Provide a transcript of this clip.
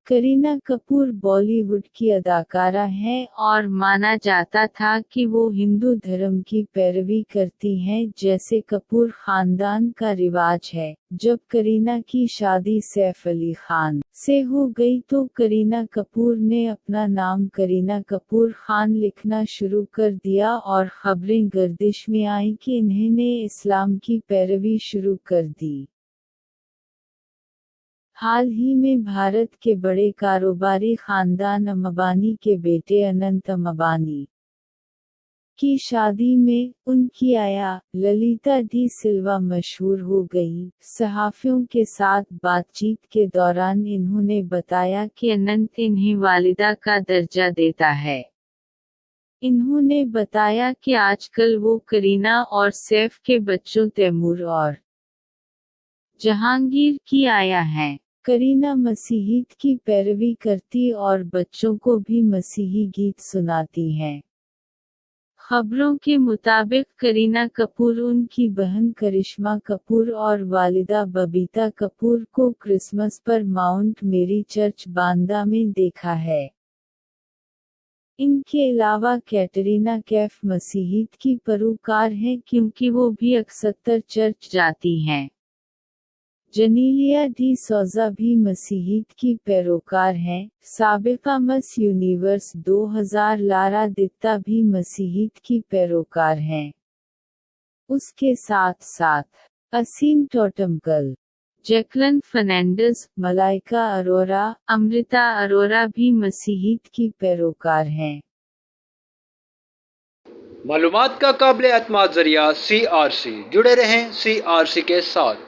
करीना कपूर बॉलीवुड की अदाकारा हैं और माना जाता था कि वो हिंदू धर्म की पैरवी करती हैं जैसे कपूर खानदान का रिवाज है। जब करीना की शादी सैफ अली खान से हो गई तो करीना कपूर ने अपना नाम करीना कपूर खान लिखना शुरू कर दिया और खबरें गर्दिश में आईं कि इन्होंने इस्लाम की पैरवी शुरू कर दी। हाल ही में भारत के बड़े कारोबारी खानदान अंबानी के बेटे अनंत अंबानी की शादी में उनकी आया ललिता डी सिल्वा मशहूर हो गई। सहाफियों के साथ बातचीत के दौरान इन्होंने बताया कि अनंत इन्हें वालिदा का दर्जा देता है। इन्होंने बताया कि आजकल वो करीना और सैफ के बच्चों तैमूर और जहांगीर की आया हैं। करीना मसीहियत की पैरवी करती और बच्चों को भी मसीही गीत सुनाती हैं। खबरों के मुताबिक करीना कपूर उनकी बहन करिश्मा कपूर और वालिदा बबीता कपूर को क्रिसमस पर माउंट मेरी चर्च बांदा में देखा है। इनके अलावा कैटरीना कैफ मसीहियत की पैरोकार हैं क्योंकि वो भी अक्सर चर्च जाती हैं। जनीलिया डी सोजा भी मसीहियत की पैरोकार हैं। साबिका मिस यूनिवर्स 2000 लारा दत्ता भी मसीहियत की पैरोकार हैं। उसके साथ साथ असीम टोटमकल, जैकलिन फर्नांडिस, मलाइका अरोरा, अमृता अरोरा भी मसीहियत की पैरोकार हैं। मालूमात का काबिल एतमाद जरिया CRC, जुड़े रहें CRC के साथ।